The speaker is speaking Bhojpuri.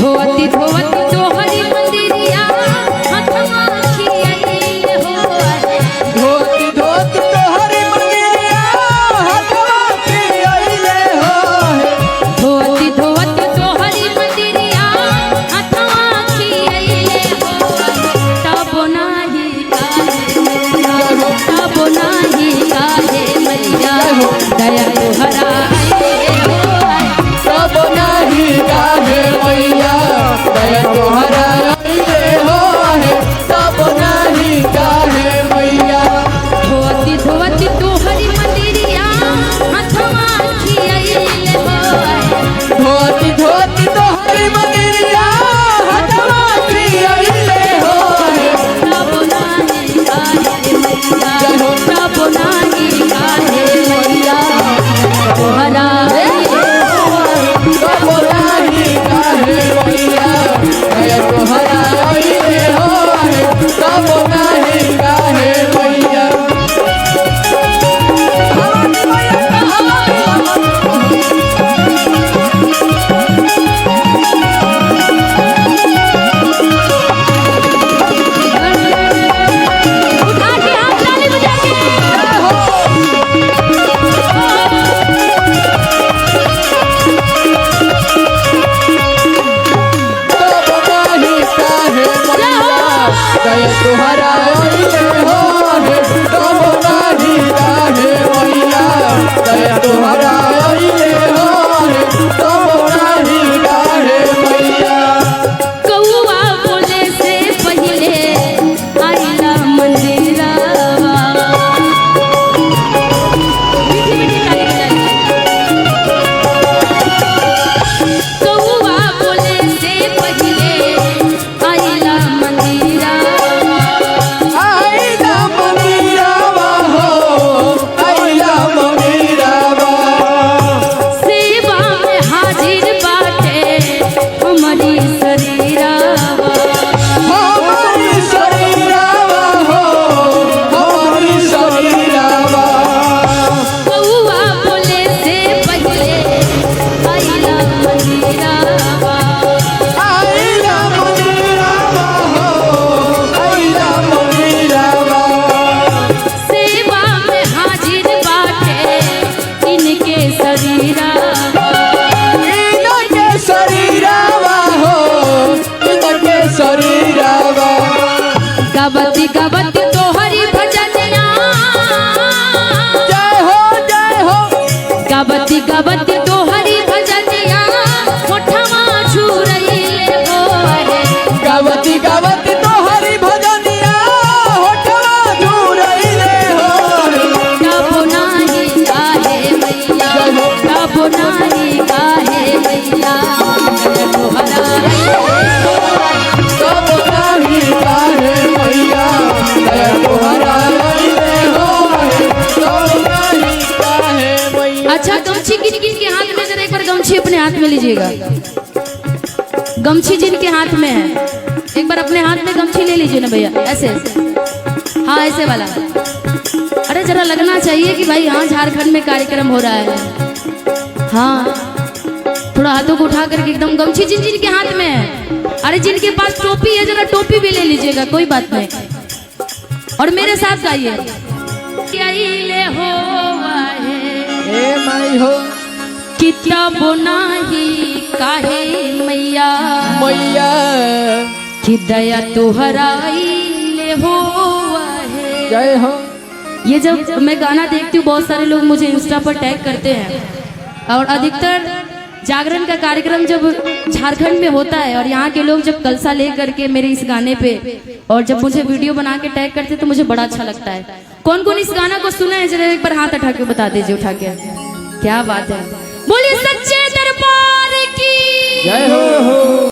धोती धोती तोहरी मंदिरिया हथवा खियाइले हो धोती धोती तोहरी मंदिरिया हथवा खियाइले हो धोती धोती तोहरी मंदिरिया हथवा खियाइले हो तब नाही काहे मैया दया तोहरा सब नहीं काहे मैया दया तोहरा आइले हो सब नहीं काहे मैया धोती धोती तोहरी मंदिरिया हथवा खियाइले हो धोती धोती तोहरी मंदिरिया हथवा खियाइले हो तब नाही काहे मैया तब नाही काहे मैया तोहरा सब नहीं काहे मैया दया तोहरा आइले हो सब नहीं काहे मैया उठा के हाथ ताली बजा के दया तोहरा आइले हो सब नहीं काहे मैया दया तोहरा आइले हो सब नहीं काहे मैया कौआ बोले से पहिले आइला मंदिरवा मीठी मीठी ताली बजाई कौआ बोले से पहिले आइला मंदिरवा आइला मंदिरवा हो आइला मंदिरवा सेवा में हाजिर बाटे हमारी शरीरवा हमारी शरीरवा हो हमारी शरीरवा कौआ बोले से पहिले आइला मंदिरवा आइला मंदिरवा हो आइला मंदिरवा सेवा में हाजिर बाटे इनके शरीरवा इनके शरीरवा हो इनके शरीरवा गबती गबती तोहरी भजनिया जय हो गबती गबती तोहरी भजनिया होठवा छुरइले हो गावती गावती तोहरी भजनिया होठवा झुरइले हो तब नाही काहे मैया तब नाही काहे मैया तोहरा सब नहीं काहे मैया दया तोहरा आइले हो सब नहीं काहे मैया अच्छा गमछी किन किन के हाथ में जरा एक बार गमछी अपने हाथ में लीजिएगा गमछी जिनके हाथ में है एक बार अपने हाथ में गमछी ले लीजिए ना भैया ऐसे हाँ ऐसे वाला अरे जरा लगना चाहिए कि भाई हाँ झारखंड में कार्यक्रम हो रहा है हाँ थोड़ा हाथों को उठा करके एकदम गमछी जिन जिन के हाथ में है अरे जिनके पास टोपी है जरा टोपी भी ले लीजिएगा कोई बात नहीं और मेरे साथ गाइए आइले हो ए माई हो किताब नाही काहे मैया मैया कि दया तोहरा आइले हो जय हो ये जब मैं गाना देखती हूँ बहुत सारे लोग मुझे इंस्टा पर टैग करते हैं और अधिकतर जागरण का कार्यक्रम जब झारखंड में होता है और यहाँ के लोग जब कलसा ले करके मेरे इस गाने पे और जब मुझे वीडियो बना के टैग करते तो मुझे बड़ा अच्छा लगता है। कौन कौन इस गाना को सुना है जरा एक बार हाथ उठा के बता दीजिए उठा के। क्या बात है, बोलिए सच्चे दरबार की जय हो।